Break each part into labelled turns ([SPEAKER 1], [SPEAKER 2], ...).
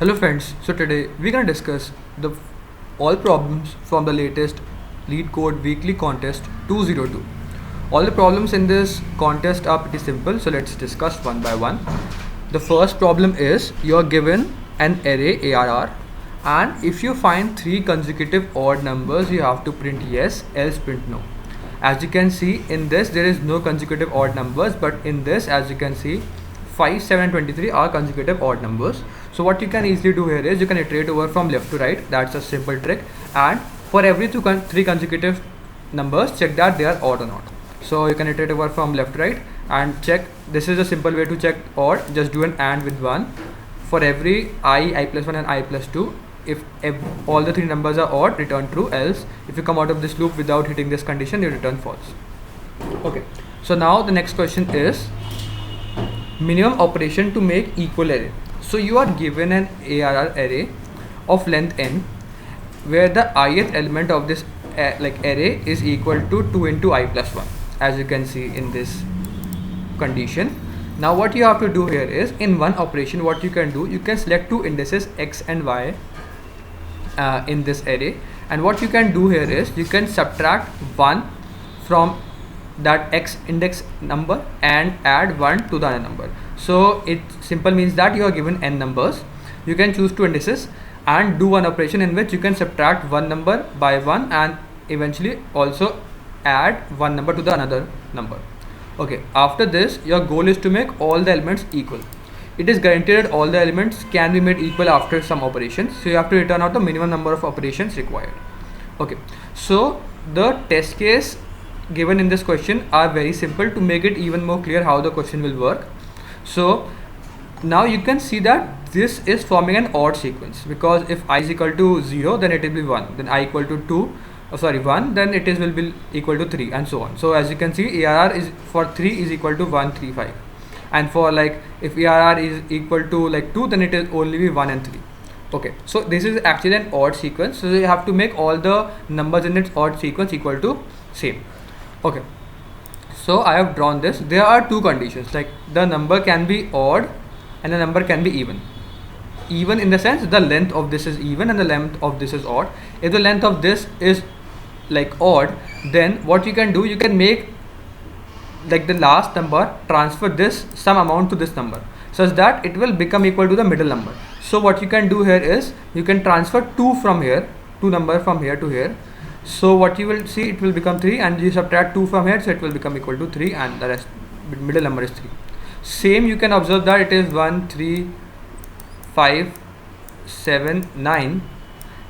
[SPEAKER 1] Hello friends, so today we're gonna discuss the all problems from the latest Lead Code Weekly Contest 202. All the problems in this contest are pretty simple, so let's discuss one by one. The first problem is you're given an array ARR, and if you find three consecutive odd numbers you have to print yes, else print no. As you can see in this there is no consecutive odd numbers, but in this, as you can see, 5, 7 and 23 are consecutive odd numbers. So what you can easily do here is you can iterate over from left to right. That's a simple trick, and for every three consecutive numbers check that they are odd or not. So you can iterate over from left to right and check. This is a simple way to check odd. Just do an AND with 1 for every I plus 1 and I plus 2. If all the three numbers are odd, return true, else if you come out of this loop without hitting this condition, you return false. Okay, so now the next question is minimum operation to make equal array. So you are given an ARR array of length n, where the ith element of this array is equal to 2 into I plus 1, as you can see in this condition. Now what you have to do here is, in one operation what you can do, you can select two indices x and y in this array, and what you can do here is you can subtract 1 from that x index number and add 1 to the other number. So it simple means that you are given n numbers, you can choose two indices and do one operation in which you can subtract one number by one and eventually also add one number to the another number. Okay, after this your goal is to make all the elements equal. It is guaranteed that all the elements can be made equal after some operations, so you have to return out the minimum number of operations required. Okay, so the test case given in this question are very simple to make it even more clear how the question will work. So now you can see that this is forming an odd sequence, because if I is equal to 0 then it will be 1, then I equal to 1, then it will be equal to 3, and so on. So as you can see, ARR is for 3 is equal to 1, 3, 5, and for if ARR is equal to 2, then it is only be 1 and 3. Okay, so this is actually an odd sequence, so you have to make all the numbers in its odd sequence equal to same. Okay, so I have drawn this. There are two conditions, like the number can be odd and the number can be even. Even in the sense the length of this is even and the length of this is odd. If the length of this is odd, then what you can do, you can make the last number transfer this some amount to this number such that it will become equal to the middle number. So what you can do here is you can transfer 2 from here, 2 number from here to here. So what you will see, it will become 3, and you subtract 2 from here, so it will become equal to 3, and the rest middle number is 3. Same you can observe that it is 1, 3, 5, 7, 9.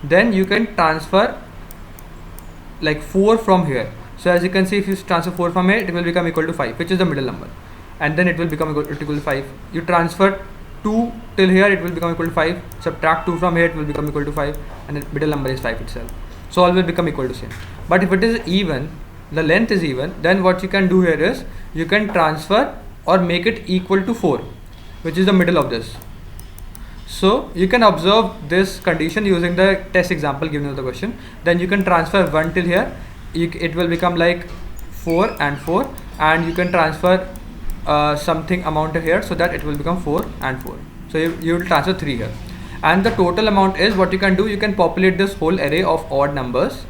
[SPEAKER 1] Then you can transfer 4 from here. So as you can see, if you transfer 4 from here, it will become equal to 5, which is the middle number, and then it will become equal to 5. You transfer 2 till here, it will become equal to 5. Subtract 2 from here, it will become equal to 5, and the middle number is 5 itself. So all will become equal to same. But if it is even, the length is even, then what you can do here is you can transfer or make it equal to 4, which is the middle of this. So you can observe this condition using the test example given in the question. Then you can transfer 1 till here, it will become 4 and 4, and you can transfer something amount here, so that it will become 4 and 4. So you will transfer 3 here, and the total amount is, what you can do, you can populate this whole array of odd numbers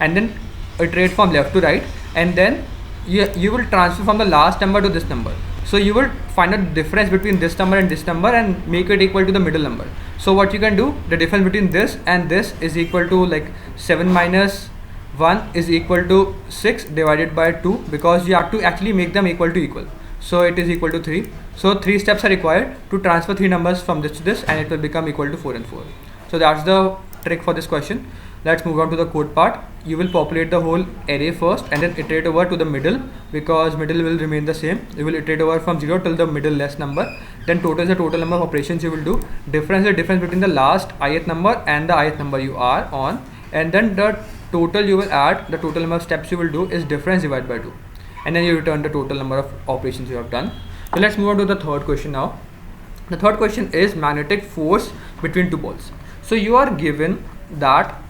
[SPEAKER 1] and then iterate from left to right, and then you will transfer from the last number to this number. So you will find a difference between this number and this number and make it equal to the middle number. So what you can do, the difference between this and this is equal to 7 minus 1 is equal to 6 divided by 2, because you have to actually make them equal to equal. So it is equal to 3. So 3 steps are required to transfer 3 numbers from this to this, and it will become equal to 4 and 4. So that's the trick for this question. Let's move on to the code part. You will populate the whole array first and then iterate over to the middle, because middle will remain the same. You will iterate over from 0 till the middle less number. Then total is the total number of operations you will do. Difference is the difference between the last ith number and the ith number you are on, and then the total you will add, the total number of steps you will do is difference divided by 2, and then you return the total number of operations you have done. So let's move on to the third question now. The third question is magnetic force between two balls. So you are given that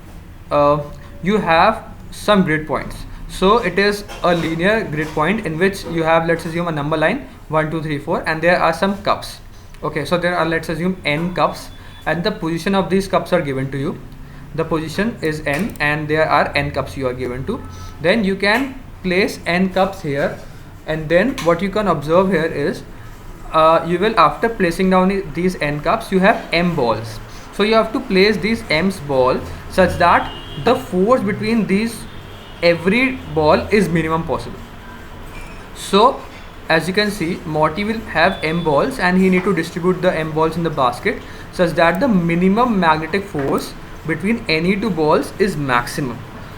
[SPEAKER 1] you have some grid points. So it is a linear grid point in which you have, let's assume, a number line 1 2 3 4, and there are some cups. Okay, so there are, let's assume, n cups, and the position of these cups are given to you. The position is n and there are n cups you are given to. Then you can place n cups here, and then what you can observe here is you will, after placing down these n cups, you have m balls. So you have to place these m's ball such that the force between these every ball is minimum possible. So as you can see, Morty will have m balls and he need to distribute the m balls in the basket such that the minimum magnetic force between any two balls is maximum.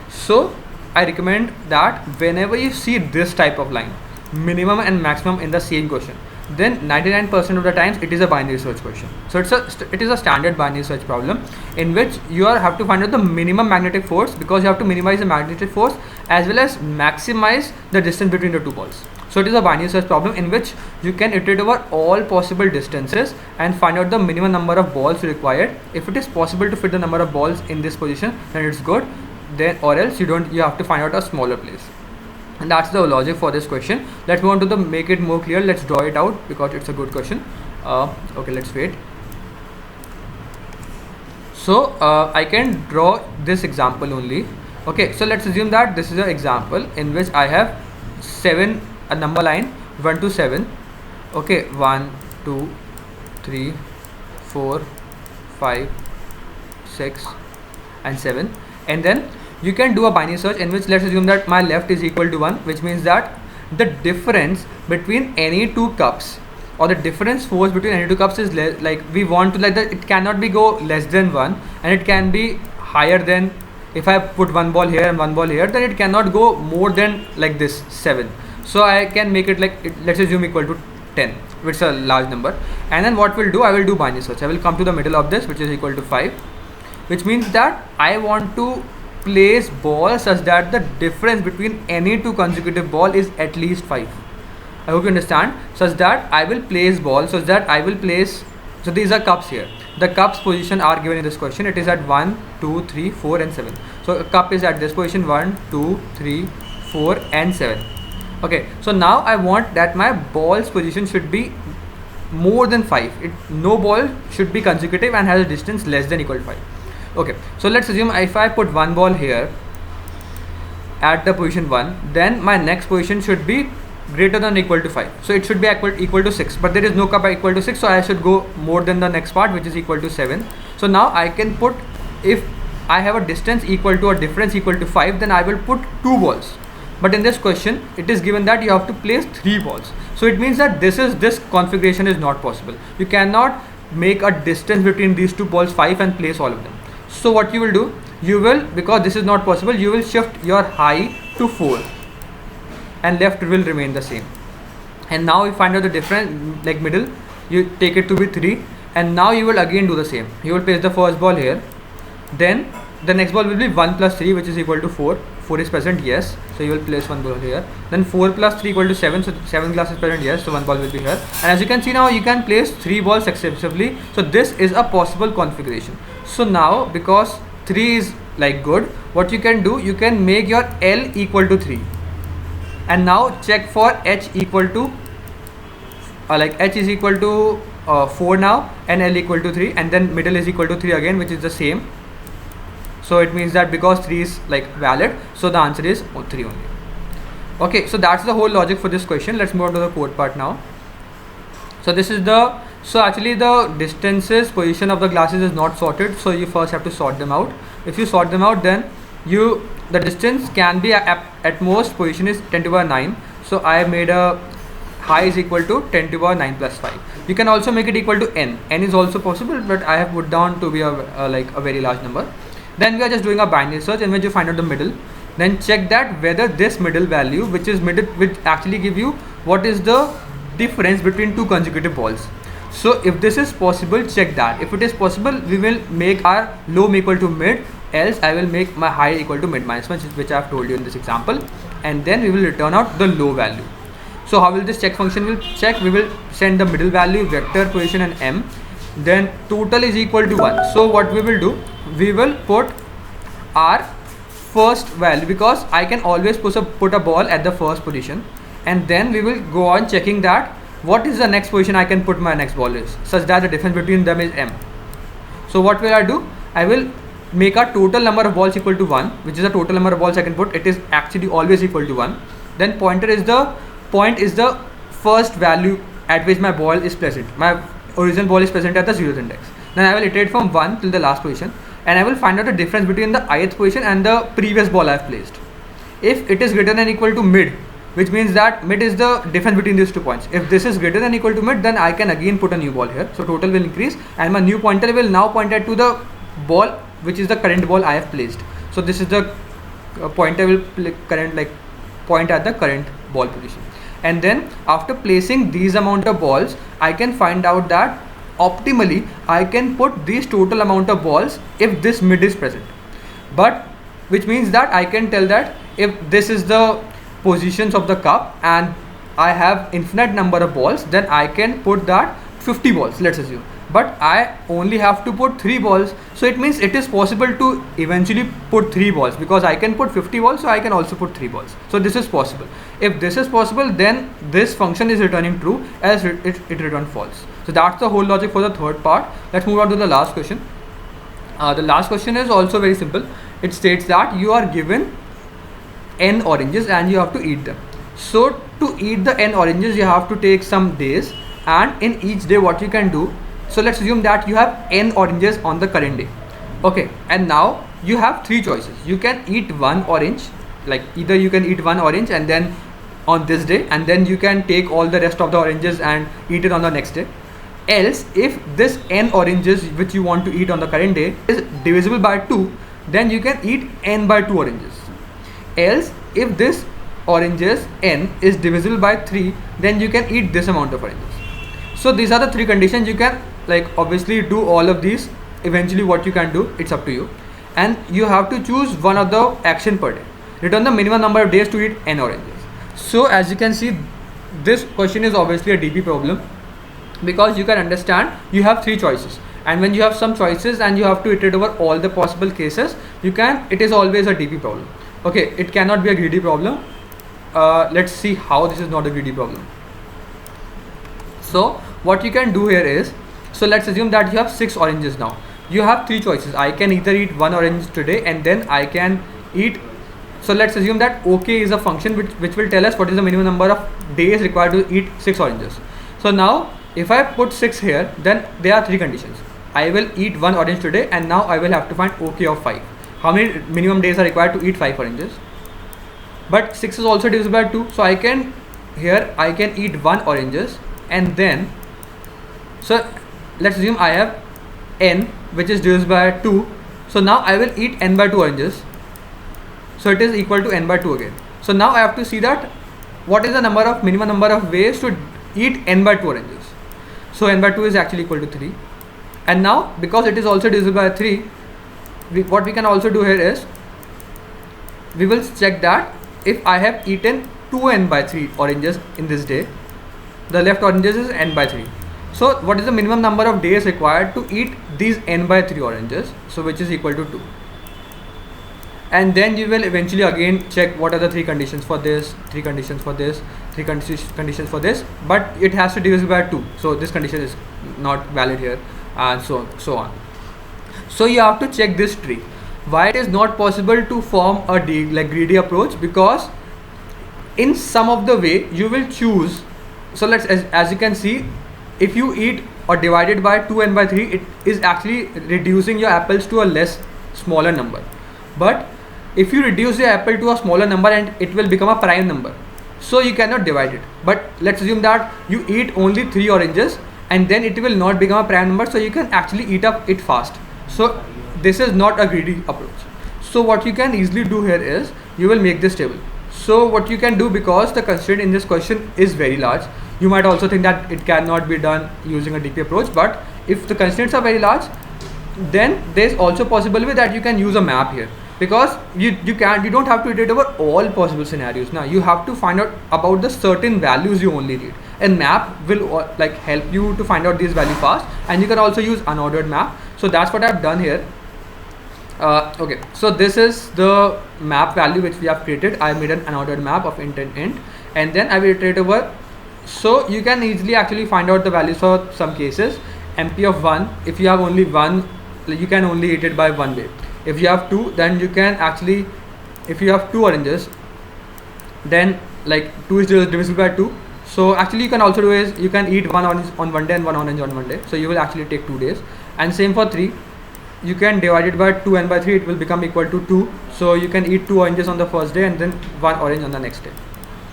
[SPEAKER 1] So I recommend that whenever you see this type of line, minimum and maximum in the same question, then 99% of the times it is a binary search question. So it is a standard binary search problem in which you have to find out the minimum magnetic force, because you have to minimize the magnetic force as well as maximize the distance between the two balls. So it is a binary search problem in which you can iterate over all possible distances and find out the minimum number of balls required. If it is possible to fit the number of balls in this position, then it's good. Then or else you have to find out a smaller place. And that's the logic for this question. Let's move on to the make it more clear. Let's draw it out because it's a good question. Okay, let's wait. So I can draw this example only. Okay, so let's assume that this is an example in which I have a number line 1 to 7. Okay, 1 2 3 4 5 6 and 7, and then you can do a binary search in which let's assume that my left is equal to 1, which means that the difference between any two cups, or the difference force between any two cups is like we want to like that it cannot be go less than 1 and it can be higher than, if I put one ball here and one ball here, then it cannot go more than like this 7. So I can make it like let's assume equal to 10, which is a large number. And then what we'll do, I will do binary search. I will come to the middle of this, which is equal to 5, which means that I want to place balls such that the difference between any two consecutive ball is at least 5. I hope you understand. Such that I will place balls such that I will place, so these are cups here. The cups position are given in this question. It is at 1 2 3 4 and 7. So a cup is at this position 1 2 3 4 and 7. Okay, so now I want that my ball's position should be more than 5. No ball should be consecutive and has a distance less than equal to 5. Okay, so let's assume if I put one ball here at the position 1, then my next position should be greater than or equal to 5. So it should be equal to 6, but there is no cup equal to 6, so I should go more than the next part, which is equal to 7. So now I can put, if I have a distance equal to or difference equal to 5, then I will put 2 balls. But in this question, it is given that you have to place 3 balls. So it means that this configuration is not possible. You cannot make a distance between these 2 balls 5 and place all of them. So what you will do, you will, because this is not possible, you will shift your high to 4 and left will remain the same. And now you find out the difference, like middle, you take it to be 3, and now you will again do the same. You will place the first ball here, then the next ball will be 1 plus 3, which is equal to 4. 4 is present, yes, so you will place one ball here. Then 4 plus 3 equal to 7, so 7 glass is present, yes, so one ball will be here. And as you can see now, you can place 3 balls successively. So this is a possible configuration. So now, because 3 is like good, what you can do, you can make your L equal to 3, and now check for H equal to like H is equal to 4 now, and L equal to 3, and then middle is equal to 3 again, which is the same. So it means that because 3 is like valid, so the answer is 3 only. Okay, so that's the whole logic for this question. Let's move on to the code part now. So this is so actually the distances position of the glasses is not sorted, so you first have to sort them out. If you sort them out, then the distance can be at most position is 10 to the power 9. So I made a high is equal to 10 to the power 9 plus 5. You can also make it equal to n. N is also possible, but I have put down to be like a very large number. Then we are just doing a binary search in which you find out the middle. Then check that whether this middle value, which actually give you what is the difference between two consecutive balls. So if this is possible, check that. If it is possible, we will make our low equal to mid, else I will make my high equal to mid minus 1, which I have told you in this example, and then we will return out the low value. So how will this check function will check? We will send the middle value, vector, position and m, then total is equal to 1. So what we will do, we will put our first value, because I can always put a ball at the first position, and then we will go on checking that what is the next position I can put my next ball is, such that the difference between them is m. So what will I do? I will make a total number of balls equal to 1, which is the total number of balls I can put. It is actually always equal to 1. Then point is the first value at which my ball is present. My original ball is present at the 0th index. Then I will iterate from 1 till the last position, and I will find out the difference between the ith position and the previous ball I have placed. If it is greater than or equal to mid, which means that mid is the difference between these 2 points. If this is greater than or equal to mid, then I can again put a new ball here. So total will increase, and my new pointer will now point at to the ball which is the current ball I have placed. So this is the pointer will point at the current ball position. And then after placing these amount of balls, I can find out that optimally I can put these total amount of balls if this mid is present. But which means that I can tell that if this is the positions of the cup and I have infinite number of balls, then I can put that 50 balls, let's assume. But I only have to put 3 balls, so it means it is possible to eventually put 3 balls, because I can put 50 balls, so I can also put 3 balls. So this is possible. If this is possible, then this function is returning true, as it returns false. So that's the whole logic for the third part. Let's move on to the last question. The last question is also very simple. It states that you are given n oranges and you have to eat them. So to eat the n oranges, you have to take some days, and in each day what you can do, so let's assume that you have n oranges on the current day. Okay, and now you have 3 choices. You can eat 1 orange, like either you can eat 1 orange and then on this day, and then you can take all the rest of the oranges and eat it on the next day. Else, if this n oranges which you want to eat on the current day is divisible by 2, then you can eat n by 2 oranges. Else, if this oranges n is divisible by 3, then you can eat this amount of oranges. So these are the 3 conditions. You can obviously do all of these. Eventually what you can do, it's up to you, and you have to choose one of the action per day. Return the minimum number of days to eat n oranges. So as you can see, this question is obviously a DP problem, because you can understand you have 3 choices, and when you have some choices and you have to iterate over all the possible cases, it is always a DP problem. Okay, it cannot be a greedy problem. Let's see how this is not a greedy problem. So what you can do here is, so let's assume that you have 6 oranges now. You have 3 choices. I can either eat 1 orange today, and then I can eat, so let's assume that OK is a function which will tell us what is the minimum number of days required to eat 6 oranges. So now if I put 6 here, then there are 3 conditions. I will eat 1 orange today, and now I will have to find OK of 5. How many minimum days are required to eat 5 oranges? But 6 is also divisible by 2, so I can eat 1 oranges, and then, so let's assume I have n which is divisible by 2, so now I will eat n by 2 oranges, so it is equal to n by 2 again. So now I have to see that what is the minimum number of ways to eat n by 2 oranges. So n by 2 is actually equal to 3, and now because it is also divisible by 3, what we can also do here is, we will check that if I have eaten 2n by 3 oranges in this day, the left oranges is n by 3. So what is the minimum number of days required to eat these n by 3 oranges, so which is equal to 2. And then you will eventually again check what are the 3 conditions for this, 3 conditions for this, 3 conditions for this, but it has to divisible by 2, so this condition is not valid here, and so on. So you have to check this tree. Why it is not possible to form a greedy approach? Because in some of the way you will choose, so let's, as you can see, if you eat or divided by 2n by 3, it is actually reducing your apples to a smaller number. But if you reduce the apple to a smaller number, and it will become a prime number, so you cannot divide it. But let's assume that you eat only 3 oranges, and then it will not become a prime number, so you can actually eat up it fast. So this is not a greedy approach. So what you can easily do here is, you will make this table. So what you can do, because the constraint in this question is very large, you might also think that it cannot be done using a DP approach, but if the constraints are very large, then there is also possibility that you can use a map here, because you don't have to iterate over all possible scenarios. Now you have to find out about the certain values you only need, and map will help you to find out these values fast, and you can also use unordered map. So that's what I've done here. Okay, so this is the map value which we have created. I made an unordered map of int and int, and then I will iterate over. So you can easily actually find out the values for some cases. MP of 1, if you have only 1 you can only eat it by one way. If you have two, then you can actually, if you have two oranges, then like 2 is divisible by 2. So actually you can also do is you can eat one orange on one day and one orange on one day. So you will actually take 2 days. And same for 3, you can divide it by 2 and by 3 it will become equal to 2. So you can eat 2 oranges on the first day and then 1 orange on the next day.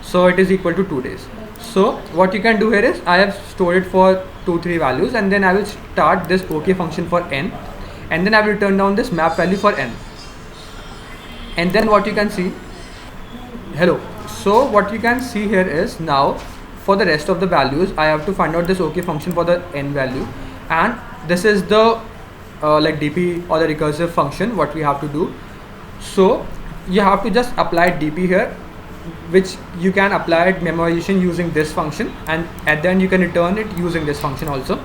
[SPEAKER 1] So it is equal to 2 days. So what you can do here is I have stored it for 2, 3 values, and then I will start this OK function for n, and then I will return down this map value for n. And then what you can see, hello. So what you can see here is now for the rest of the values I have to find out this OK function for the n value, and this is the like dp or the recursive function what we have to do. So you have to just apply dp here, which you can apply it memorization using this function, and at the end you can return it using this function also.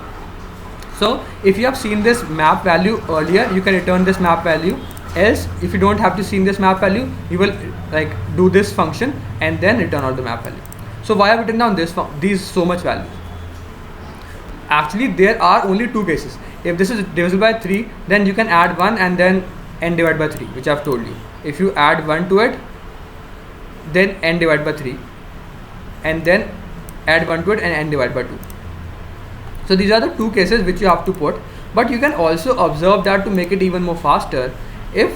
[SPEAKER 1] So if you have seen this map value earlier, you can return this map value. Else if you don't have to see this map value, you will like do this function and then return out the map value. So why have written down these so much values? Actually there are only 2 cases. If this is divisible by 3, then you can add 1 and then n divided by 3, which I have told you. If you add 1 to it, then n divided by 3, and then add 1 to it and n divided by 2. So these are the 2 cases which you have to put. But you can also observe that to make it even more faster, if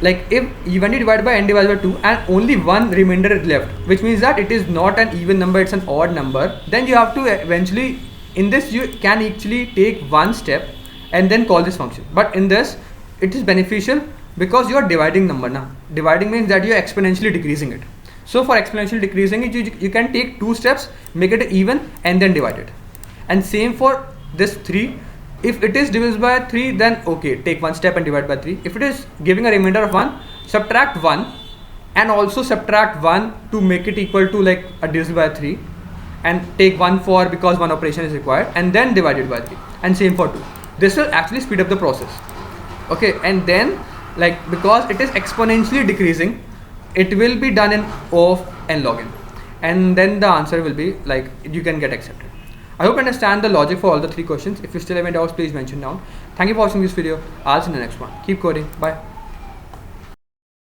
[SPEAKER 1] when you divide by n divided by 2 and only one remainder is left, which means that it is not an even number, it's an odd number, then you have to eventually, in this you can actually take one step and then call this function. But in this it is beneficial because you are dividing number now. Dividing means that you are exponentially decreasing it. So for exponentially decreasing it, you can take 2 steps, make it even and then divide it. And same for this 3. If it is divisible by 3, then okay, take 1 step and divide by 3. If it is giving a remainder of 1, subtract 1 and also subtract 1 to make it equal to like a divisible by 3, and take 1 for because one operation is required, and then divide it by 3. And same for 2. This will actually speed up the process. Okay, and then like because it is exponentially decreasing, it will be done in O of n log n, and then the answer will be like you can get accepted. I hope you understand the logic for all the 3 questions. If you still have any doubts, please mention down. Thank you for watching this video. I'll see you in the next one. Keep coding. Bye.